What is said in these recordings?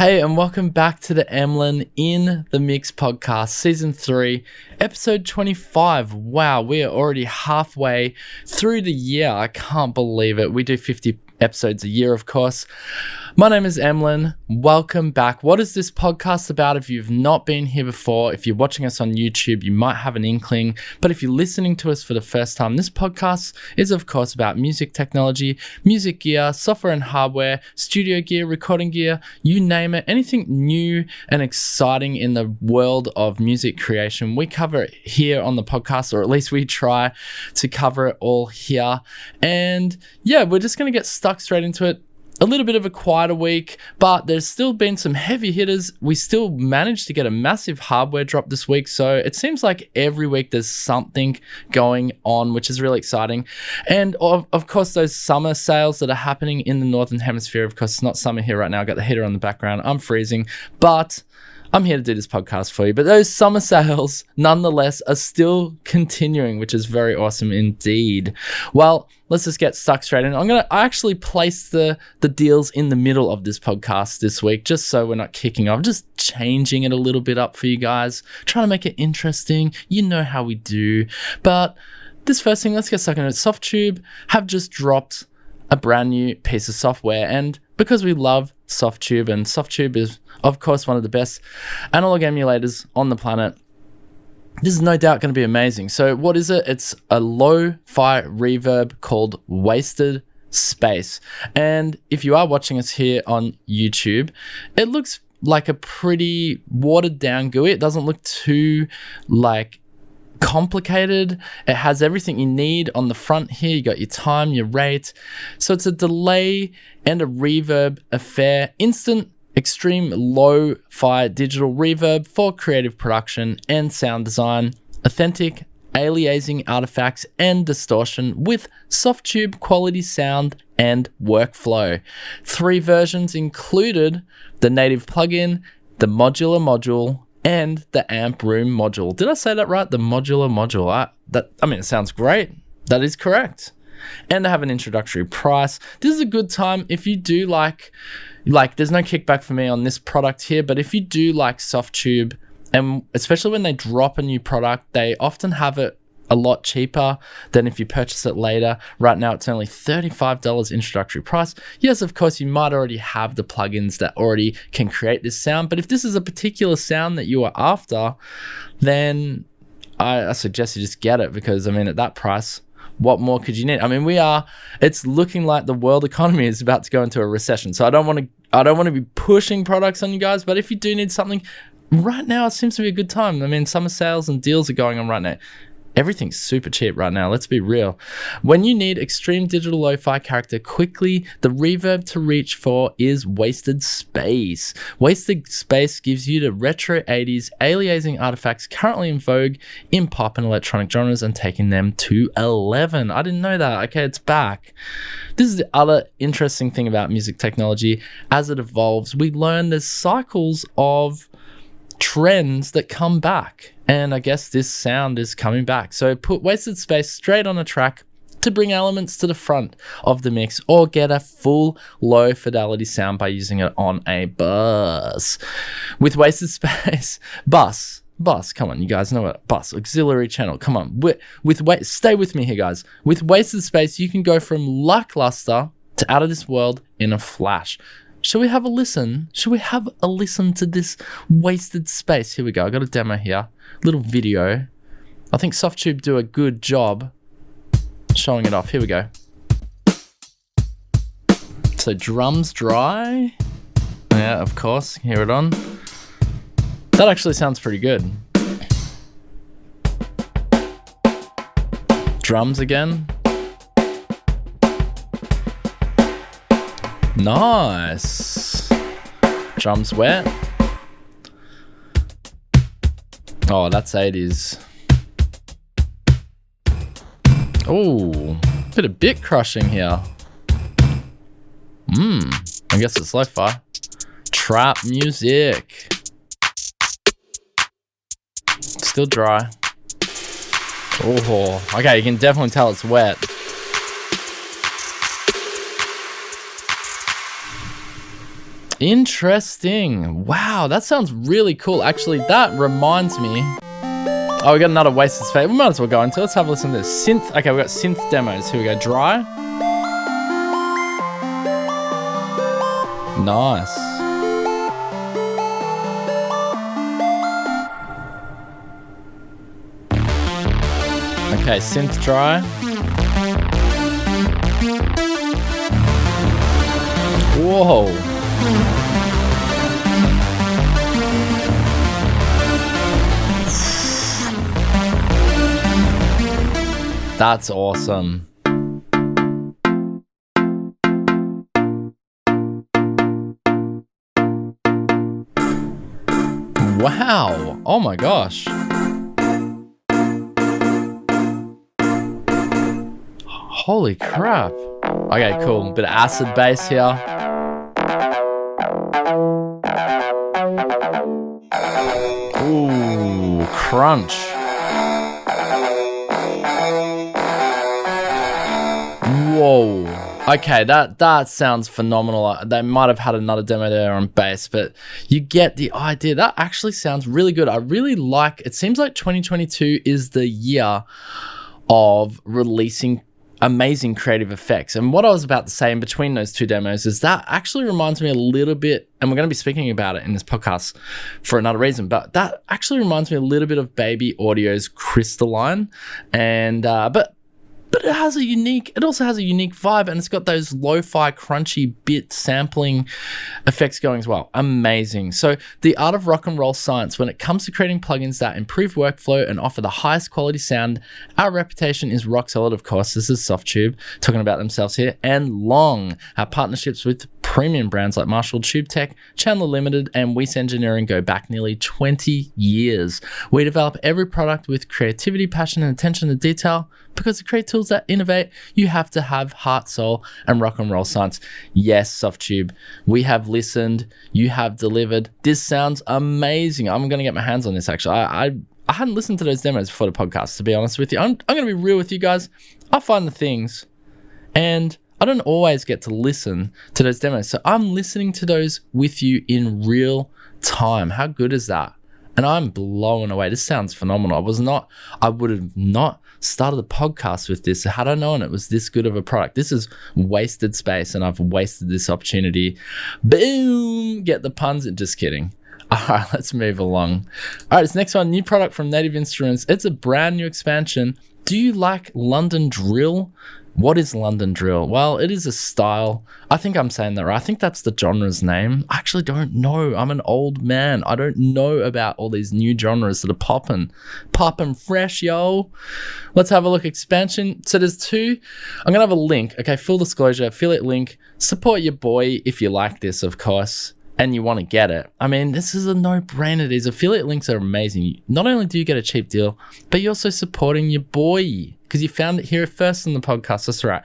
Hey, and welcome back to the Emlyn in the Mix podcast, season 3, episode 25. Wow, we are already halfway through the year. I can't believe it. We do 50 episodes a year, of course. My name is Emlyn. Welcome back. What is this podcast about? If you've not been here before, if you're watching us on YouTube, you might have an inkling. But if you're listening to us for the first time, this podcast is, of course, about music technology, music gear, software and hardware, studio gear, recording gear, you name it. Anything new and exciting in the world of music creation, we cover it here on the podcast, or at least we try to cover it all here. And yeah, we're just going to get stuck straight into it. A little bit of a quieter week, but there's still been some heavy hitters. We still managed to get a massive hardware drop this week, so it seems like every week there's something going on, which is really exciting. And of course, those summer sales that are happening in the Northern Hemisphere. Of course, it's not summer here right now. I've got the heater on the background. I'm freezing, but I'm here to do this podcast for you. But those summer sales, nonetheless, are still continuing, which is very awesome indeed. Well, let's just get stuck straight in. I actually place the deals in the middle of this podcast this week, just so we're not kicking off, just changing it a little bit up for you guys, trying to make it interesting. You know how we do. But this first thing, let's get stuck into it. Softube have just dropped a brand new piece of software, and because we love Softube, and Softube is, of course, one of the best analog emulators on the planet, this is no doubt going to be amazing. So what is it? It's a lo-fi reverb called Wasted Space. And if you are watching us here on YouTube, it looks like a pretty watered down GUI. It doesn't look too complicated. It has everything you need on the front here. You got your time, your rate. So it's a delay and a reverb affair. Instant extreme lo-fi digital reverb for creative production and sound design. Authentic aliasing artifacts and distortion with Softube quality sound and workflow. 3 versions included: the native plugin, the modular module, and the amp room module. Did I say that right? The modular module. It sounds great. That is correct. And they have an introductory price. This is a good time if you do like there's no kickback for me on this product here, but if you do like Softube, and especially when they drop a new product, they often have it a lot cheaper than if you purchase it later. Right now, it's only $35 introductory price. Yes, of course, you might already have the plugins that already can create this sound, but if this is a particular sound that you are after, then I suggest you just get it, because at that price, what more could you need? It's looking like the world economy is about to go into a recession. So I don't want to be pushing products on you guys, but if you do need something right now, it seems to be a good time. Summer sales and deals are going on right now. Everything's super cheap right now, let's be real. When you need extreme digital lo-fi character quickly, the reverb to reach for is Wasted Space. Wasted Space gives you the retro 80s aliasing artifacts currently in vogue in pop and electronic genres and taking them to 11. I didn't know that. Okay, it's back. This is the other interesting thing about music technology. As it evolves, we learn there's cycles of trends that come back, and I guess this sound is coming back. So put Wasted Space straight on a track to bring elements to the front of the mix, or get a full low fidelity sound by using it on a bus. With Wasted Space, bus, come on, you guys know what bus, auxiliary channel, come on. Stay with me here, guys. With Wasted Space, you can go from lackluster to out of this world in a flash. Shall we have a listen? Shall we have a listen to this Wasted Space? Here we go. I got a demo here. Little video. I think Softube do a good job showing it off. Here we go. So drums dry. Yeah, of course. Hear it on. That actually sounds pretty good. Drums again. Nice. Drums wet. Oh, that's 80s. Oh, bit of bit crushing here. I guess it's lo-fi. Trap music. Still dry. Oh, okay, you can definitely tell it's wet. Interesting. Wow, that sounds really cool. Actually, that reminds me. Oh, we got another wasted space. We might as well go into it. Let's have a listen to this. Synth. Okay, we got synth demos. Here we go. Dry. Nice. Okay, synth dry. Whoa. That's awesome. Wow. Oh my gosh. Holy crap. Okay, cool. Bit of acid bass here. Ooh, crunch. Whoa. Okay, that sounds phenomenal. They might have had another demo there on bass, but you get the idea. That actually sounds really good. I really like, it seems like 2022 is the year of releasing amazing creative effects. And what I was about to say in between those two demos is that actually reminds me a little bit, and we're going to be speaking about it in this podcast for another reason, but that actually reminds me a little bit of Baby Audio's Crystalline. And but it also has a unique vibe, and it's got those lo-fi crunchy bit sampling effects going as well. Amazing. So the art of rock and roll science when it comes to creating plugins that improve workflow and offer the highest quality sound. Our reputation is rock solid, of course. This is Softube talking about themselves here, and long. Our partnerships with premium brands like Marshall Tube Tech, Chandler Limited, and Weiss Engineering go back nearly 20 years. We develop every product with creativity, passion, and attention to detail, because to create tools that innovate, you have to have heart, soul, and rock and roll science. Yes, Softube, we have listened, you have delivered. This sounds amazing. I'm going to get my hands on this, actually. I hadn't listened to those demos before the podcast, to be honest with you. I'm going to be real with you guys. I find the things, and I don't always get to listen to those demos. So I'm listening to those with you in real time. How good is that? And I'm blown away. This sounds phenomenal. I would have not started the podcast with this had I known it was this good of a product. This is wasted space, and I've wasted this opportunity. Boom! Get the puns. Just kidding. All right, let's move along. All right, this next one, new product from Native Instruments. It's a brand new expansion. Do you like London drill? What is London drill? Well, it is a style. I think I'm saying that right. I think that's the genre's name. I actually don't know. I'm an old man. I don't know about all these new genres that are popping fresh, yo. Let's have a look. Expansion. So there's two. I'm going to have a link. Okay, full disclosure, affiliate link. Support your boy if you like this, of course, and you want to get it. I mean, this is a no-brainer. These affiliate links are amazing. Not only do you get a cheap deal, but you're also supporting your boy, because you found it here first on the podcast. That's right.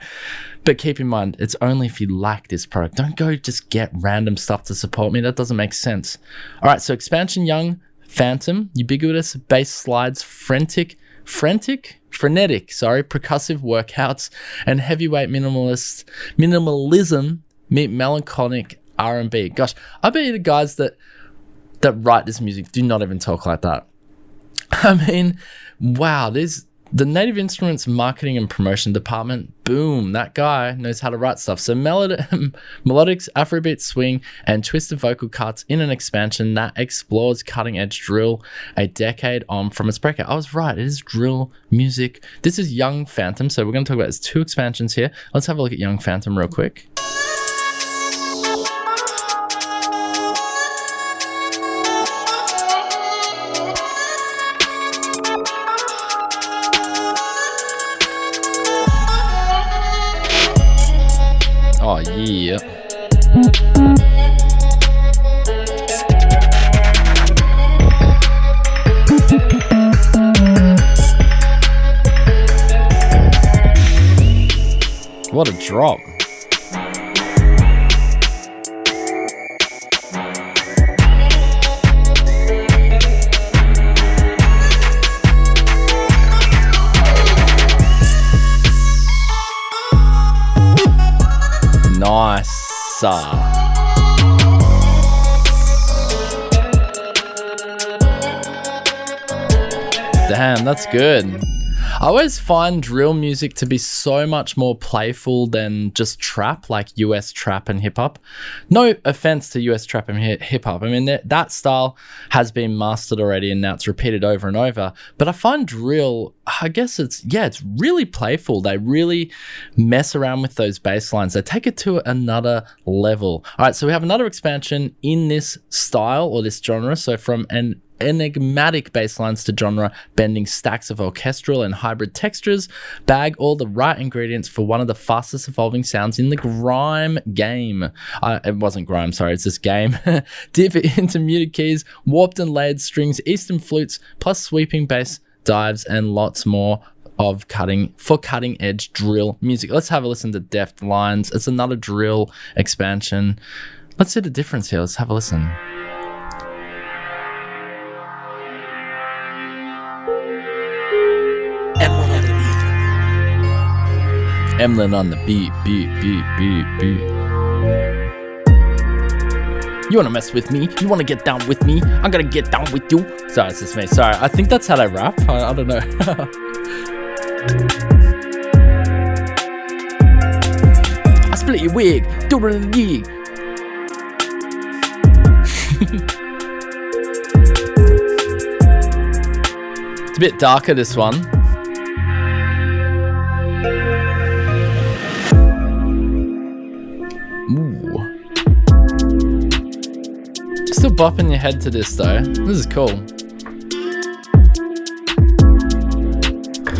But keep in mind, it's only if you like this product. Don't go just get random stuff to support me. That doesn't make sense. All right, so Expansion Young, Phantom, ubiquitous bass slides, frenetic, percussive workouts, and heavyweight minimalism meet melancholic R&B. Gosh, I bet you the guys that write this music do not even talk like that. I mean, wow, the Native Instruments marketing and promotion department, boom, that guy knows how to write stuff. So melodics, Afrobeat swing, and twisted vocal cuts in an expansion that explores cutting-edge drill a decade on from its breakout. I was right, it is drill music. This is Young Phantom, so we're going to talk about there's two expansions here. Let's have a look at Young Phantom real quick. Oh, yeah. What a drop. Nice. Damn, that's good. I always find drill music to be so much more playful than just trap, like US trap and hip hop. No offense to US trap and hip hop. I mean, that style has been mastered already and now it's repeated over and over. But I find drill, I guess it's really playful. They really mess around with those bass lines. They take it to another level. All right, so we have another expansion in this style or this genre. So from an enigmatic bass lines to genre bending stacks of orchestral and hybrid textures, bag all the right ingredients for one of the fastest evolving sounds in the grime game. It wasn't grime, sorry, it's this game. Dip into muted keys, warped and layered strings, eastern flutes, plus sweeping bass dives and lots more of cutting edge drill music. Let's have a listen to Deft Lines. It's another drill expansion. Let's see the difference here. Let's have a listen. Emlyn on the beat. You wanna mess with me? You wanna get down with me? I'm gonna get down with you. Sorry, it's just me. Sorry, I think that's how they rap. I don't know. I split your wig, do it in the gig. It's a bit darker, this one. Still bopping your head to this though. This is cool.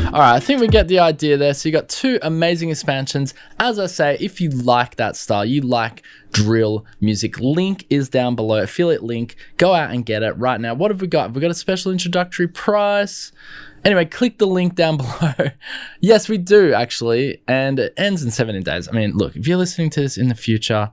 Alright, I think we get the idea there. So you got two amazing expansions. As I say, if you like that style, you like drill music, link is down below. Affiliate link. Go out and get it right now. What have we got? We've got a special introductory price. Anyway, click the link down below. Yes, we do actually. And it ends in 17 days. I mean, look, if you're listening to this in the future,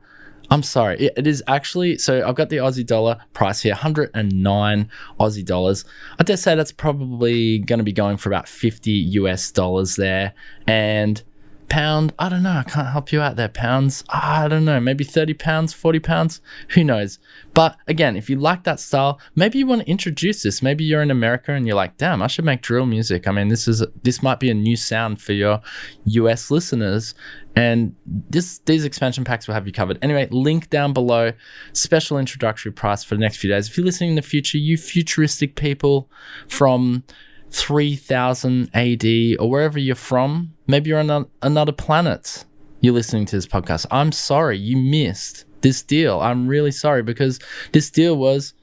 I'm sorry, it is actually, so I've got the Aussie dollar price here, 109 Aussie dollars. I dare say that's probably going to be going for about 50 US dollars there. And pound, I don't know, I can't help you out there. Pounds, I don't know, maybe 30 pounds, 40 pounds, who knows. But again, if you like that style, maybe you want to introduce this. Maybe you're in America and you're like, damn, I should make drill music. I mean, this might be a new sound for your US listeners. And these expansion packs will have you covered. Anyway, link down below, special introductory price for the next few days. If you're listening in the future, you futuristic people from 3000 AD or wherever you're from, maybe you're on another planet, you're listening to this podcast. I'm sorry you missed this deal. I'm really sorry because this deal was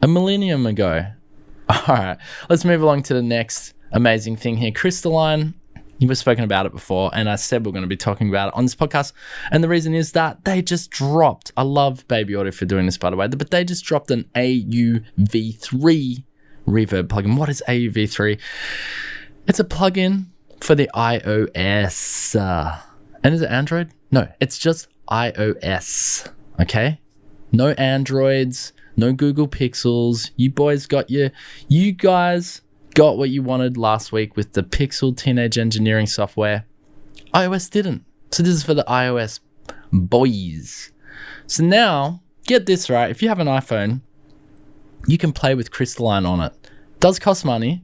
a millennium ago. All right, let's move along to the next amazing thing here. Crystalline. We've spoken about it before, and I said we're going to be talking about it on this podcast. And the reason is that they just dropped, I love Baby Audio for doing this, by the way, but they just dropped an AUV3 reverb plugin. What is AUV3? It's a plugin for the iOS. And is it Android? No, it's just iOS. Okay? No Androids, no Google Pixels. You guys got what you wanted last week with the Pixel teenage engineering software. iOS didn't. So this is for the iOS boys. So now, get this right. If you have an iPhone, you can play with Crystalline on it. It does cost money,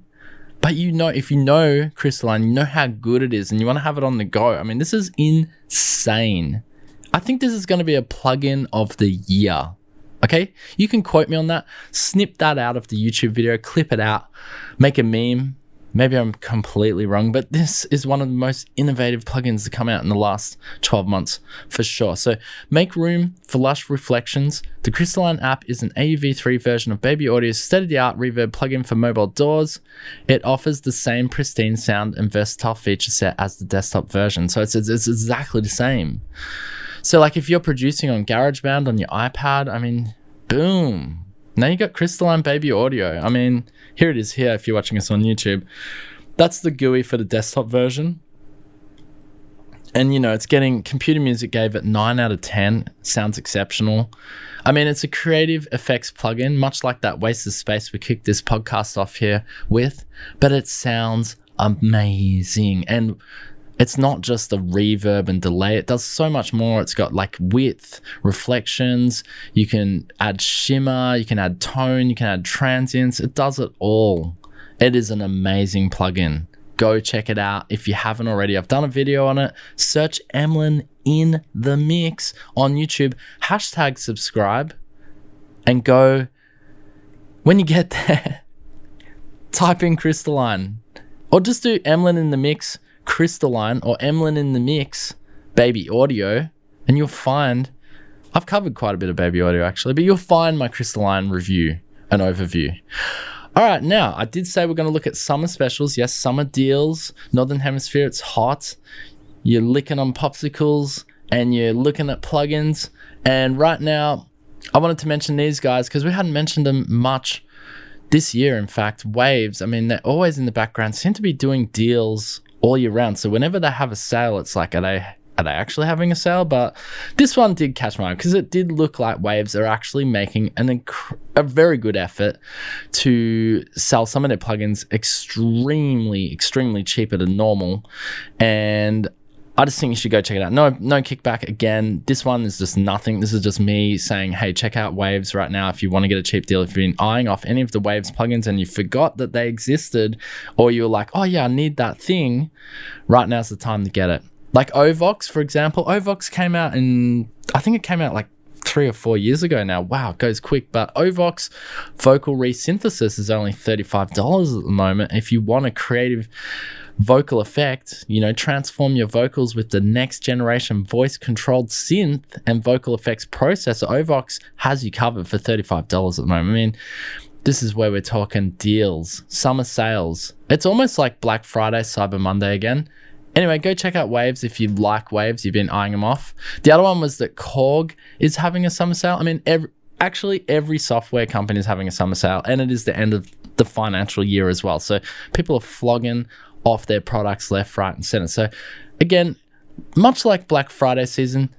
but you know, if you know Crystalline, you know how good it is and you want to have it on the go. I mean, this is insane. I think this is going to be a plugin of the year. Okay, you can quote me on that, snip that out of the YouTube video, clip it out, make a meme. Maybe I'm completely wrong, but this is one of the most innovative plugins to come out in the last 12 months for sure. So make room for lush reflections. The Crystalline app is an AUV3 version of Baby Audio's state-of-the-art reverb plugin for mobile DAWs. It offers the same pristine sound and versatile feature set as the desktop version. So it's exactly the same. So like if you're producing on GarageBand on your iPad, I mean, boom. Now you got Crystalline Baby Audio. I mean, here it is here if you're watching us on YouTube. That's the GUI for the desktop version. And you know, it's getting, Computer Music gave it 9 out of 10. Sounds exceptional. I mean, it's a creative effects plugin, much like that Waste of Space we kicked this podcast off here with, but it sounds amazing. And it's not just a reverb and delay. It does so much more. It's got like width, reflections. You can add shimmer. You can add tone. You can add transients. It does it all. It is an amazing plugin. Go check it out if you haven't already. I've done a video on it. Search Emlyn in the mix on YouTube. Hashtag subscribe and go. When you get there, type in Crystalline or just do Emlyn in the mix Crystalline or Emlyn in the mix baby audio, and you'll find I've covered quite a bit of baby audio actually, but you'll find my Crystalline review and overview. All right, now I did say we're going to look at summer specials. Yes, summer deals. Northern Hemisphere, it's hot. You're licking on popsicles and you're looking at plugins. And right now, I wanted to mention these guys because we hadn't mentioned them much this year. In fact, Waves, I mean, they're always in the background, seem to be doing deals all year round. So whenever they have a sale, it's like, are they actually having a sale? But this one did catch my eye because it did look like Waves are actually making a very good effort to sell some of their plugins extremely cheaper than normal. And I just think you should go check it out. No kickback again. This one is just nothing. This is just me saying, hey, check out Waves right now if you want to get a cheap deal. If you've been eyeing off any of the Waves plugins and you forgot that they existed, or you were like, oh yeah, I need that thing, right now's the time to get it. Like Ovox, for example. Ovox came out I think it came out like 3 or 4 years ago now. Wow, it goes quick. But Ovox vocal resynthesis is only $35 at the moment. If you want a creative vocal effect, transform your vocals with the next generation voice controlled synth and vocal effects processor, Ovox has you covered for $35 at the moment. I mean, this is where we're talking deals, summer sales. It's almost like Black Friday, Cyber Monday again. Anyway, go check out Waves if you like Waves. You've been eyeing them off. The other one was that Korg is having a summer sale. I mean, every software company is having a summer sale, and it is the end of the financial year as well. So people are flogging off their products left, right, and center. So again, much like Black Friday season,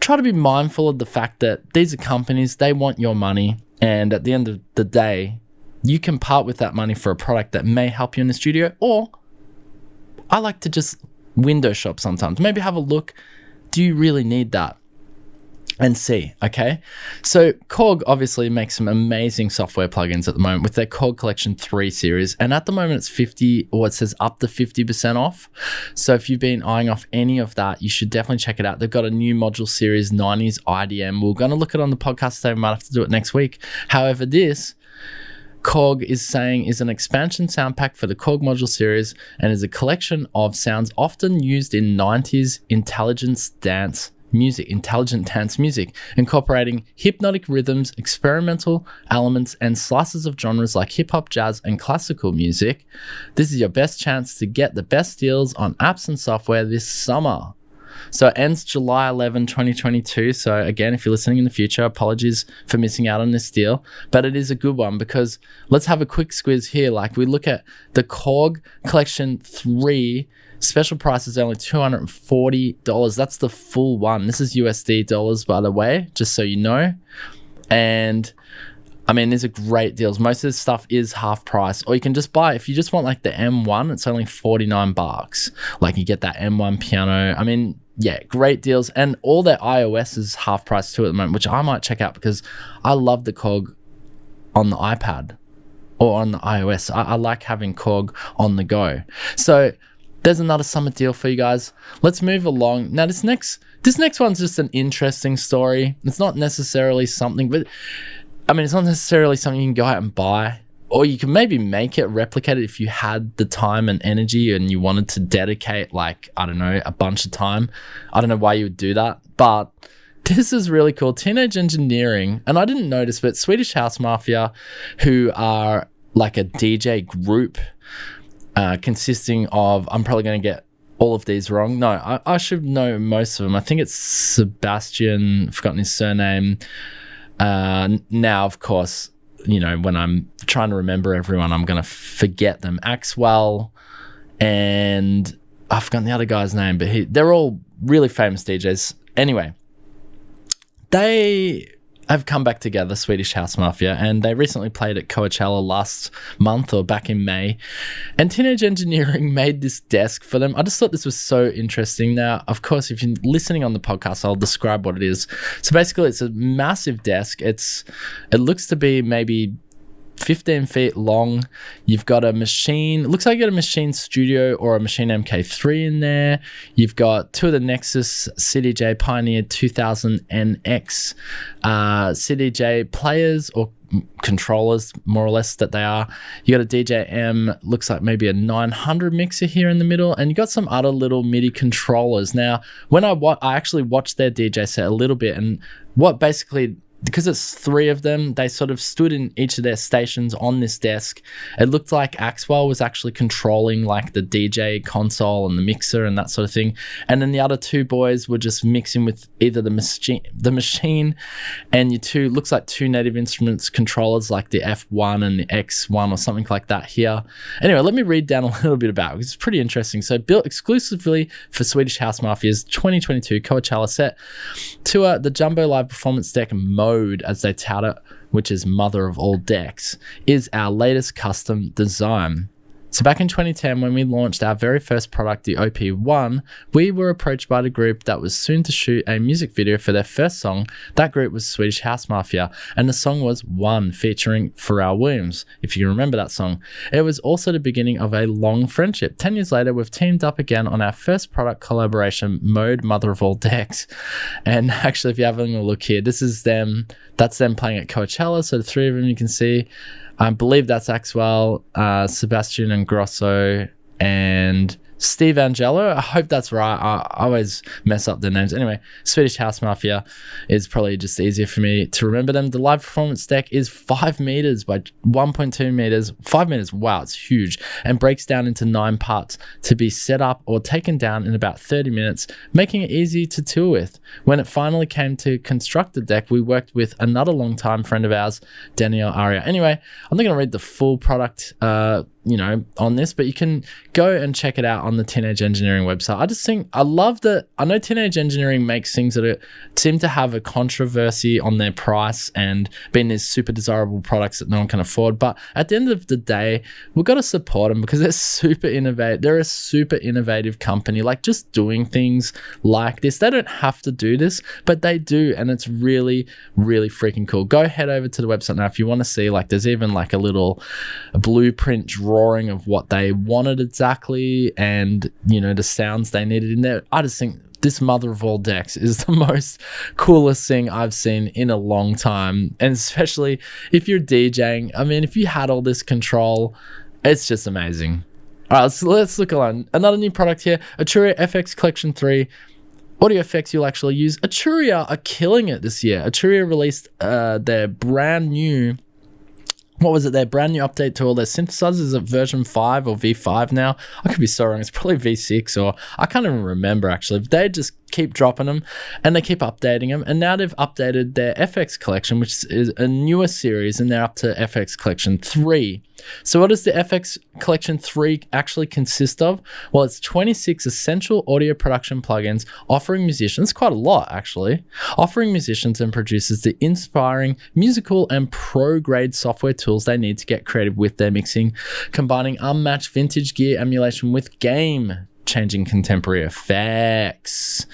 try to be mindful of the fact that these are companies, they want your money. And at the end of the day, you can part with that money for a product that may help you in the studio, or I like to just window shop sometimes. Maybe have a look. Do you really need that? And see, okay? So Korg obviously makes some amazing software plugins at the moment with their Korg Collection 3 series. And at the moment it's 50, or it says up to 50% off. So if you've been eyeing off any of that, you should definitely check it out. They've got a new module series, 90s IDM. We're going to look at it on the podcast today. We might have to do it next week. However, this Korg is saying is an expansion sound pack for the Korg module series and is a collection of sounds often used in 90s intelligent dance music, incorporating hypnotic rhythms, experimental elements, and slices of genres like hip-hop, jazz, and classical music. This is your best chance to get the best deals on apps and software this summer. So it ends July 11, 2022. So again, if you're listening in the future, apologies for missing out on this deal, but it is a good one because let's have a quick squiz here. Like we look at the Korg Collection 3, special price is only $240. That's the full one. This is USD dollars, by the way, just so you know. And I mean, these are great deals. Most of this stuff is half price, or you can just buy, if you just want like the M1, it's only $49. Like you get that M1 piano. I mean, yeah, great deals. And all their iOS is half price too at the moment, which I might check out because I love the Korg on the iPad or on the iOS. I like having Korg on the go. So there's another summer deal for you guys. Let's move along. Now this next one's just an interesting story. It's not necessarily something, but I mean, it's not necessarily something you can go out and buy, or you can maybe make it, replicate it if you had the time and energy and you wanted to dedicate, like, I don't know, a bunch of time. I don't know why you would do that, but this is really cool. Teenage Engineering, and I didn't notice, but Swedish House Mafia, who are like a DJ group consisting of, I'm probably going to get all of these wrong. No, I should know most of them. I think it's Sebastian, I've forgotten his surname. Now, of course, you know, when I'm trying to remember everyone, I'm going to forget them. Axwell, and I've forgotten the other guy's name, but they're all really famous DJs. Anyway, they have come back together, Swedish House Mafia, and they recently played at Coachella last month or back in May. And Teenage Engineering made this desk for them. I just thought this was so interesting. Now, of course, if you're listening on the podcast, I'll describe what it is. So basically, it's a massive desk. It looks to be maybe 15 feet long. You've got a machine, looks like you got a Machine Studio or a Machine MK3 in there. You've got two of the Nexus CDJ Pioneer 2000NX CDJ players or controllers, more or less, that they are. You got a DJM, looks like maybe a 900 mixer here in the middle, and you got some other little MIDI controllers. Now, when I actually watched their DJ set a little bit, and what basically, because it's three of them, they sort of stood in each of their stations on this desk. It looked like Axwell was actually controlling like the DJ console and the mixer and that sort of thing. And then the other two boys were just mixing with either the machine and your two, looks like two Native Instruments controllers like the F1 and the X1 or something like that here. Anyway, let me read down a little bit about it because it's pretty interesting. So built exclusively for Swedish House Mafia's 2022 Coachella set tour, the Jumbo Live Performance Deck MOAD, as they tout it, which is mother of all decks, is our latest custom design. So back in 2010, when we launched our very first product, the OP1, we were approached by the group that was soon to shoot a music video for their first song. That group was Swedish House Mafia, and the song was One, featuring Pharrell Williams, if you remember that song. It was also the beginning of a long friendship. 10 years later, we've teamed up again on our first product collaboration, MOAD, mother of all decks. And actually, if you're having a look here, this is them, that's them playing at Coachella, so the three of them you can see. I believe that's Axwell, Sebastian and Grosso, and Steve Angelo. I hope that's right. I always mess up their names. Anyway, Swedish House Mafia is probably just easier for me to remember them. The live performance deck is 5 meters by 1.2 meters. 5 meters, wow, it's huge, and breaks down into 9 parts to be set up or taken down in about 30 minutes, making it easy to tour with. When it finally came to construct the deck, we worked with another longtime friend of ours, Danielle Aria. Anyway, I'm not going to read the full product on this, but you can go and check it out on the Teenage Engineering website. I just think, I love that, I know Teenage Engineering makes things that seem to have a controversy on their price and being these super desirable products that no one can afford, but at the end of the day, we've got to support them because they're super innovative. They're a super innovative company, like just doing things like this. They don't have to do this, but they do, and it's really, really freaking cool. Go head over to the website now if you want to see, like, there's even like a little blueprint drawing of what they wanted exactly, and the sounds they needed in there. I just think this mother of all decks is the most coolest thing I've seen in a long time, and especially if you're DJing. I mean, if you had all this control, it's just amazing. All right, let's look along. Another new product here, Arturia FX Collection 3. Audio effects you'll actually use. Arturia are killing it this year. Arturia released their brand new, their brand new update to all their synthesizers. Is it version 5 or V5 now? I could be so wrong. It's probably V6, or I can't even remember actually. They just keep dropping them and they keep updating them, and now they've updated their FX collection, which is a newer series, and they're up to FX Collection 3. So what does the FX Collection 3 actually consist of? Well, it's 26 essential audio production plugins offering musicians, quite a lot actually, offering musicians and producers the inspiring musical and pro-grade software tools they need to get creative with their mixing, combining unmatched vintage gear emulation with game-changing contemporary effects.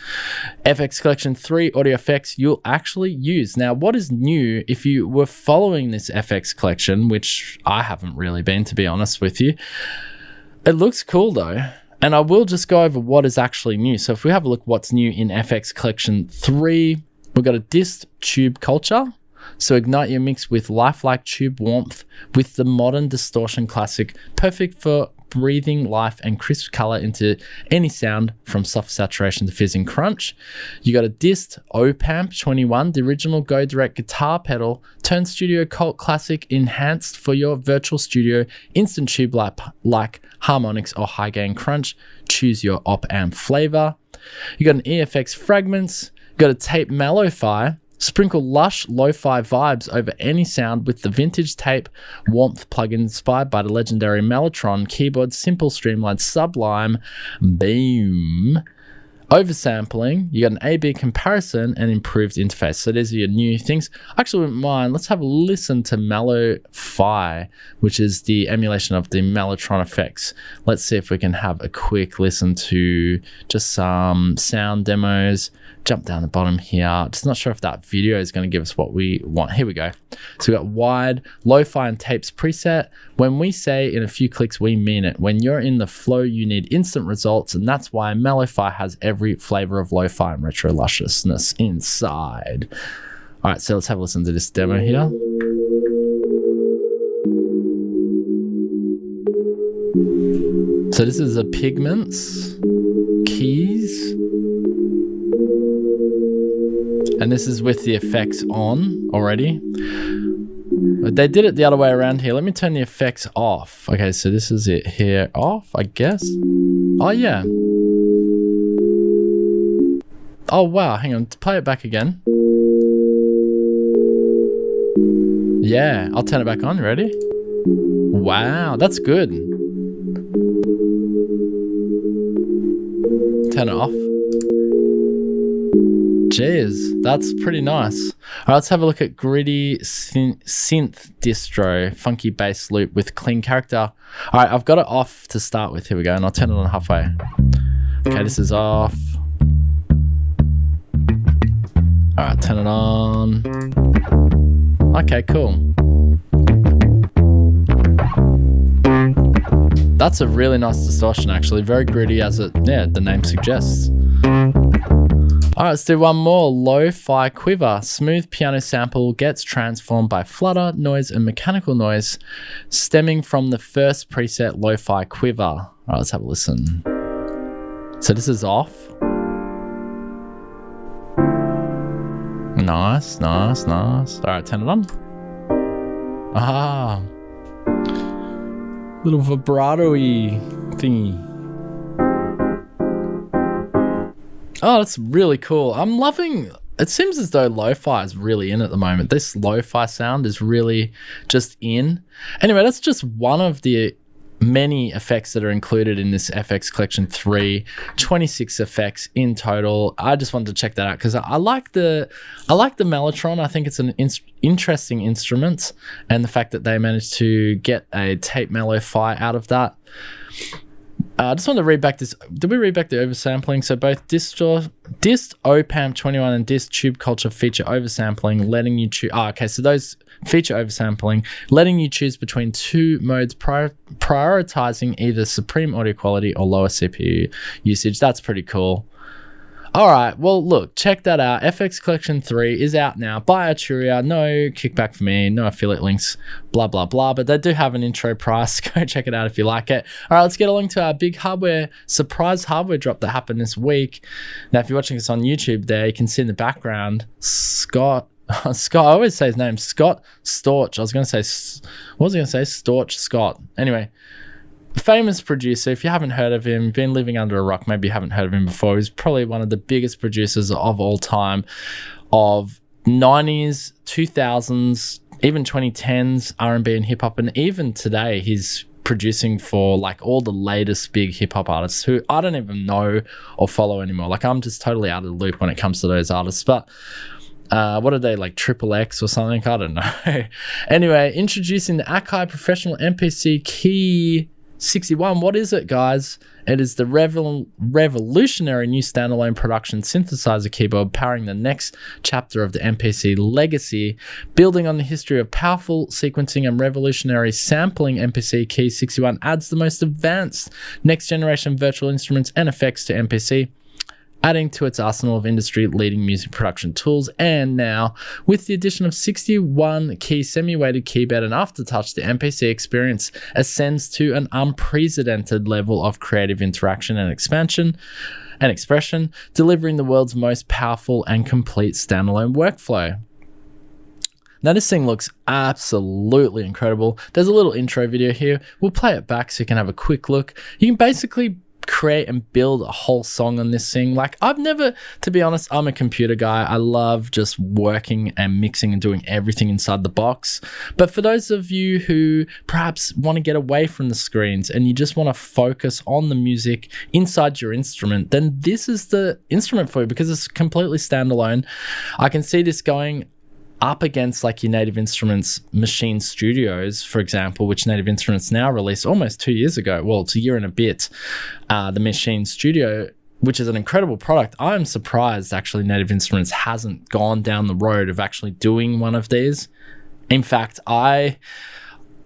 FX Collection 3 audio effects you'll actually use. Now, what is new, if you were following this FX collection, which I haven't really been, to be honest with you, it looks cool though. And I will just go over what is actually new. So if we have a look what's new in FX Collection 3, we've got a dist tube culture. So ignite your mix with lifelike tube warmth with the modern distortion classic, perfect for breathing life and crisp color into any sound from soft saturation to fizzing crunch. You got a dist Opamp 21, the original Go Direct guitar pedal, turn studio cult classic enhanced for your virtual studio, instant tube like harmonics or high gain crunch. Choose your op amp flavor. You got an EFX fragments, got a tape Mellowfi. Sprinkle lush lo-fi vibes over any sound with the vintage tape warmth plugin inspired by the legendary Mellotron keyboard, simple, streamlined, sublime. Boom. oversampling, you got an A/B comparison, and improved interface. So these are your new things. I actually wouldn't mind. Let's have a listen to Mello-Fi, which is the emulation of the Mellotron effects. Let's see if we can have a quick listen to just some sound demos. Jump down the bottom here. Just not sure if that video is going to give us what we want. Here we go. So we got wide, lo-fi and tapes preset. When we say in a few clicks, we mean it. When you're in the flow, you need instant results, and that's why Mello-Fi has every flavor of lo-fi and retro lusciousness inside. All right, so let's have a listen to this demo here. So this is the Pigments keys. And this is with the effects on already. They did it the other way around here. Let me turn the effects off. Okay, so this is it here off, I guess. Oh, yeah. Oh, wow. Hang on. Play it back again. Yeah, I'll turn it back on. Ready? Wow, that's good. Turn it off. Jeez, that's pretty nice. All right, let's have a look at gritty synth distro, funky bass loop with clean character. All right, I've got it off to start with. Here we go, and I'll turn it on halfway. Okay, this is off. All right, turn it on. Okay, cool. That's a really nice distortion, actually. Very gritty, as the name suggests. All right, let's do one more. Lo-fi quiver. Smooth piano sample gets transformed by flutter, noise, and mechanical noise stemming from the first preset lo-fi quiver. All right, let's have a listen. So this is off. Nice, nice, nice. All right, turn it on. Ah. Little vibrato-y thingy. Oh, that's really cool. I'm loving, it seems as though lo-fi is really in at the moment. This lo-fi sound is really just in. Anyway, that's just one of the many effects that are included in this FX Collection 3, 26 effects in total. I just wanted to check that out because I like the Mellotron. I think it's an interesting instrument, and the fact that they managed to get a tape Mello-Fi out of that. I just want to read back this. Did we read back the oversampling? So both Dist OPAMP 21 and Dist Tube Culture feature oversampling, letting you choose. Okay, so those feature oversampling, letting you choose between two modes, prioritizing either supreme audio quality or lower CPU usage. That's pretty cool. All right, well, look, check that out. FX Collection 3 is out now by Arturia. No kickback for me, no affiliate links, blah, blah, blah. But they do have an intro price. Go check it out if you like it. All right, let's get along to our big surprise hardware drop that happened this week. Now, if you're watching this on YouTube there, you can see in the background, Scott, I always say his name, Scott Storch. Storch Scott. Anyway. Famous producer. If you haven't heard of him, been living under a rock, maybe you haven't heard of him before. He's probably one of the biggest producers of all time of 90s, 2000s, even 2010s R&B and hip hop, and even today he's producing for like all the latest big hip hop artists who I don't even know or follow anymore. Like I'm just totally out of the loop when it comes to those artists, but what are they, like XXX or something? I don't know. Anyway, introducing the Akai Professional MPC Key 61. What is it, guys? It is the revolutionary new standalone production synthesizer keyboard powering the next chapter of the MPC legacy, building on the history of powerful sequencing and revolutionary sampling. MPC Key 61 adds the most advanced next generation virtual instruments and effects to MPC, adding to its arsenal of industry-leading music production tools. And now, with the addition of 61 key semi-weighted keyboard and aftertouch, the MPC experience ascends to an unprecedented level of creative interaction and expression, delivering the world's most powerful and complete standalone workflow. Now, this thing looks absolutely incredible. There's a little intro video here. We'll play it back so you can have a quick look. You can basically create and build a whole song on this thing. Like, I've never, to be honest, I'm a computer guy. I love just working and mixing and doing everything inside the box. But for those of you who perhaps want to get away from the screens and you just want to focus on the music inside your instrument, then this is the instrument for you, because it's completely standalone. I can see this going up against like your Native Instruments Machine Studios, for example, which Native Instruments now released almost 2 years ago. Well, it's a year and a bit. The Machine Studio, which is an incredible product. I'm surprised actually Native Instruments hasn't gone down the road of actually doing one of these. In fact, I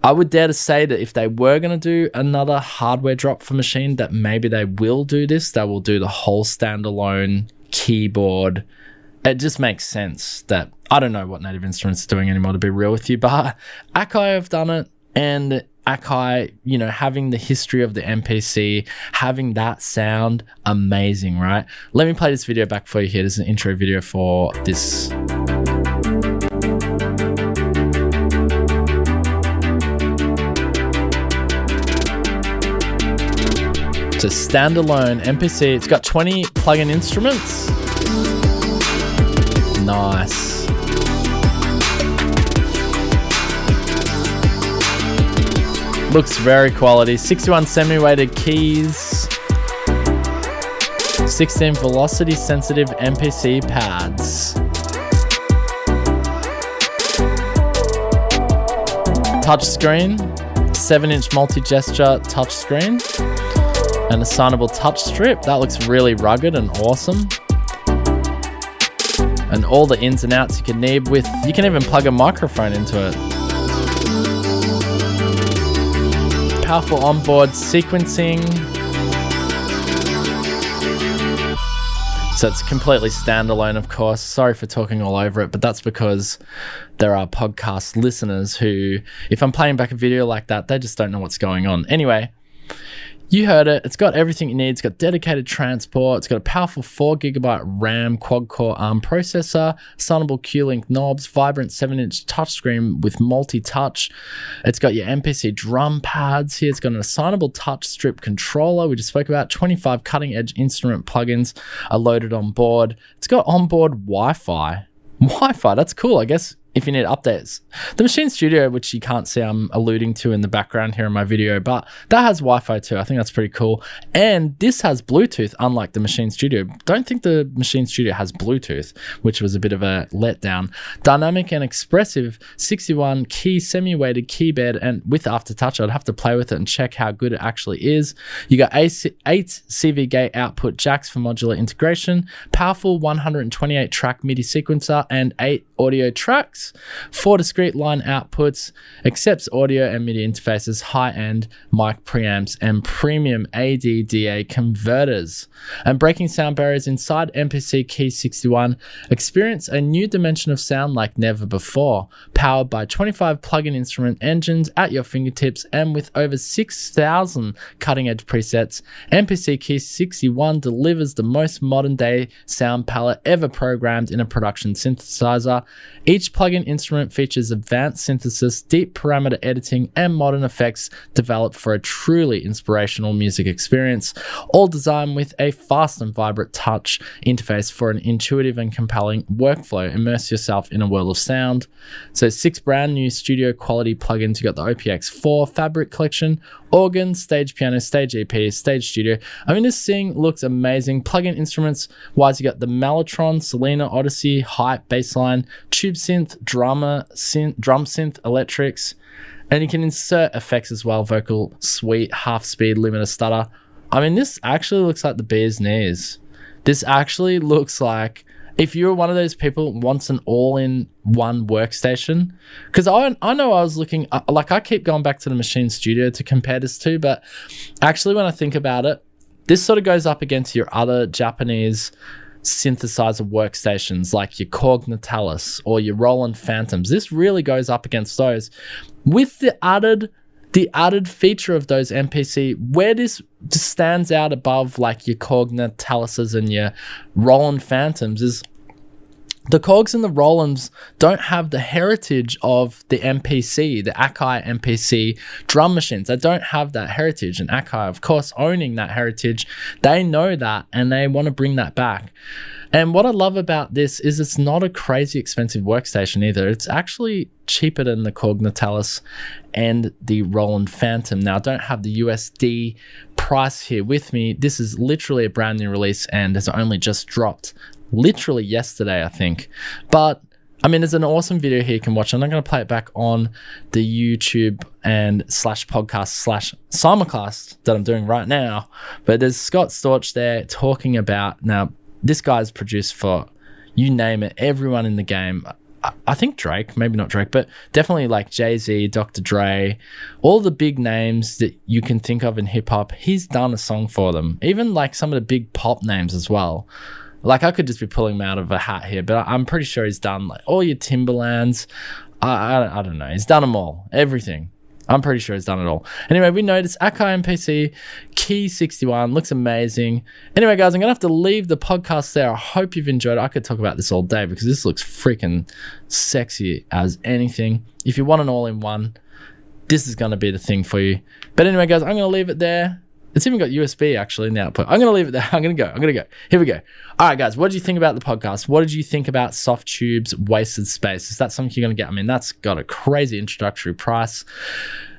would dare to say that if they were going to do another hardware drop for Machine, that maybe they will do this. They will do the whole standalone keyboard. It just makes sense that, I don't know what Native Instruments are doing anymore, to be real with you, but Akai have done it, and Akai, you know, having the history of the MPC, having that sound, amazing, right? Let me play this video back for you here. This is an intro video for this. It's a standalone MPC. It's got 20 plug-in instruments. Nice. Looks very quality. 61 semi-weighted keys. 16 velocity sensitive MPC pads. Touchscreen. 7-inch multi-gesture touchscreen. And assignable touch strip. That looks really rugged and awesome. And all the ins and outs you can need with. You can even plug a microphone into it. Powerful onboard sequencing. So it's completely standalone, of course. Sorry for talking all over it, but that's because there are podcast listeners who, if I'm playing back a video like that, they just don't know what's going on. Anyway, you heard it. It's got everything you need. It's got dedicated transport. It's got a powerful 4GB RAM quad-core ARM processor, assignable Q-Link knobs, vibrant 7-inch touchscreen with multi-touch. It's got your MPC drum pads here. It's got an assignable touch strip controller. We just spoke about 25 cutting-edge instrument plugins are loaded on board. It's got onboard Wi-Fi. Wi-Fi, that's cool, I guess. If you need updates. The Machine Studio, which you can't see, I'm alluding to in the background here in my video, but that has Wi-Fi too. I think that's pretty cool. And this has Bluetooth, unlike the Machine Studio. Don't think the Machine Studio has Bluetooth, which was a bit of a letdown. Dynamic and expressive 61 key semi-weighted keyboard, and with Aftertouch, I'd have to play with it and check how good it actually is. You got 8 CV gate output jacks for modular integration, powerful 128 track MIDI sequencer, and 8 audio tracks. 4 discrete line outputs, accepts audio and MIDI interfaces, high-end mic preamps, and premium ADDA converters. And breaking sound barriers inside MPC Key 61, experience a new dimension of sound like never before. Powered by 25 plug-in instrument engines at your fingertips, and with over 6,000 cutting-edge presets, MPC Key 61 delivers the most modern-day sound palette ever programmed in a production synthesizer. Each plug-in instrument features advanced synthesis, deep parameter editing, and modern effects developed for a truly inspirational music experience, all designed with a fast and vibrant touch interface for an intuitive and compelling workflow. Immerse yourself in a world of sound. So 6 brand new studio quality plugins. You got the OPX4 Fabric Collection, organ, stage piano, stage EP, stage studio. I mean, this thing looks amazing. Plug-in instruments wise, you got the Mellotron, Selena, Odyssey, Hype, Bassline, Tube Synth, drum synth, electrics, and you can insert effects as well. Vocal suite, half speed, limiter, stutter. I mean, this actually looks like the bee's knees. This actually looks like if you're one of those people who wants an all-in-one workstation, because I know I was looking, like I keep going back to the Machine Studio to compare this to, but actually when I think about it, this sort of goes up against your other Japanese synthesizer workstations like your Korg Natalis or your Roland Phantoms. This really goes up against those. With the added feature of those MPC, where this just stands out above like your Korg Natalises and your Roland Phantoms is The Korgs and the Rolands don't have the heritage of the MPC, the Akai MPC drum machines. They don't have that heritage. And Akai, of course, owning that heritage, they know that and they want to bring that back. And what I love about this is it's not a crazy expensive workstation either. It's actually cheaper than the Korg Natalis and the Roland Phantom. Now, I don't have the USD price here with me. This is literally a brand new release and has only just dropped literally yesterday, I think. But I mean, there's an awesome video here you can watch. I'm not going to play it back on the YouTube and /podcast /simulcast that I'm doing right now. But there's Scott Storch there talking about, now, this guy's produced for, you name it, everyone in the game. I think Drake, maybe not Drake, but definitely like Jay-Z, Dr. Dre, all the big names that you can think of in hip hop. He's done a song for them. Even like some of the big pop names as well. Like I could just be pulling them out of a hat here, but I'm pretty sure he's done like all your Timberlands. I don't know. He's done them all, everything. I'm pretty sure he's done it all. Anyway, we noticed Akai MPC Key 61 looks amazing. Anyway, guys, I'm going to have to leave the podcast there. I hope you've enjoyed it. I could talk about this all day because this looks freaking sexy as anything. If you want an all-in-one, this is going to be the thing for you. But anyway, guys, I'm going to leave it there. It's even got USB actually in the output. I'm going to leave it there. I'm going to go. Here we go. All right, guys, what did you think about the podcast? What did you think about Softube's Wasted Space? Is that something you're going to get? I mean, that's got a crazy introductory price.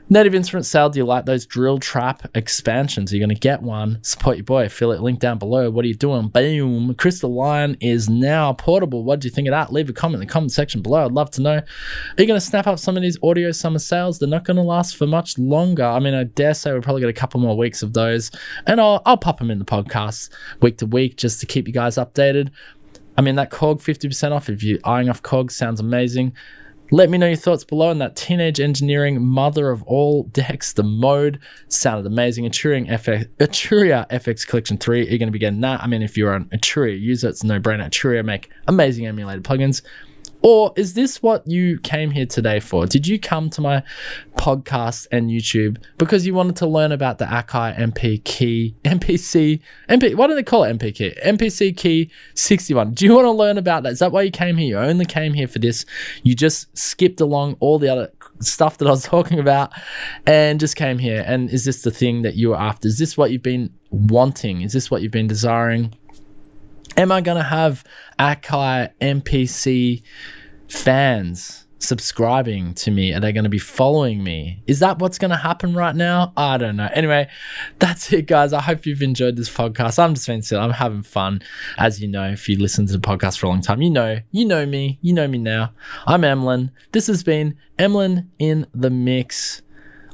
Native Instrument Sale, do you like those drill trap expansions? Are you going to get one? Support your boy. Affiliate link down below. What are you doing? Boom. Crystalline is now portable. What do you think of that? Leave a comment in the comment section below. I'd love to know. Are you going to snap up some of these audio summer sales? They're not going to last for much longer. I mean, I dare say we'll probably get a couple more weeks of those. And I'll pop them in the podcast week to week just to keep you guys updated. I mean, that Korg 50% off. If you're eyeing off Korg, sounds amazing. Let me know your thoughts below on that Teenage Engineering mother of all decks, the MOAD. Sounded amazing. Arturia FX Collection 3. You're going to be getting that. I mean, if you're an Arturia user, it's a no-brainer. Arturia make amazing emulated plugins. Or is this what you came here today for? Did you come to my podcast and YouTube because you wanted to learn about the Akai what do they call it? MPC Key 61. Do you want to learn about that? Is that why you came here? You only came here for this. You just skipped along all the other stuff that I was talking about and just came here. And is this the thing that you were after? Is this what you've been wanting? Is this what you've been desiring? Am I going to have Akai MPC fans subscribing to me? Are they going to be following me? Is that what's going to happen right now? I don't know. Anyway, that's it, guys. I hope you've enjoyed this podcast. I'm just being silly. I'm having fun. As you know, if you listen to the podcast for a long time, you know me. You know me now. I'm Emlyn. This has been Emlyn in the Mix.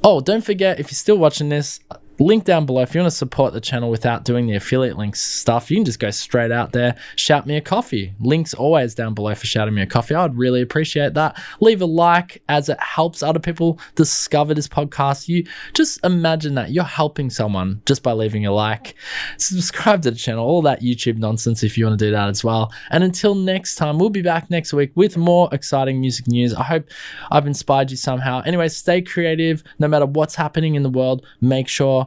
Oh, don't forget, if you're still watching this, link down below. If you want to support the channel without doing the affiliate links stuff, you can just go straight out there, shout me a coffee. Links always down below for shouting me a coffee. I'd really appreciate that. Leave a like as it helps other people discover this podcast. You just imagine that you're helping someone just by leaving a like. Subscribe to the channel, all that YouTube nonsense if you want to do that as well. And until next time, we'll be back next week with more exciting music news. I hope I've inspired you somehow. Anyway, stay creative. No matter what's happening in the world, make sure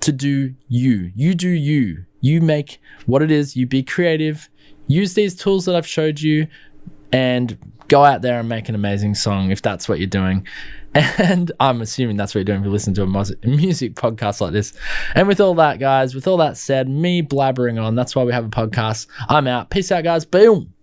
to do you. You do you. You make what it is. You be creative. Use these tools that I've showed you and go out there and make an amazing song if that's what you're doing. And I'm assuming that's what you're doing if you listen to a music podcast like this. And with all that, guys, with all that said, me blabbering on, that's why we have a podcast. I'm out. Peace out, guys. Boom.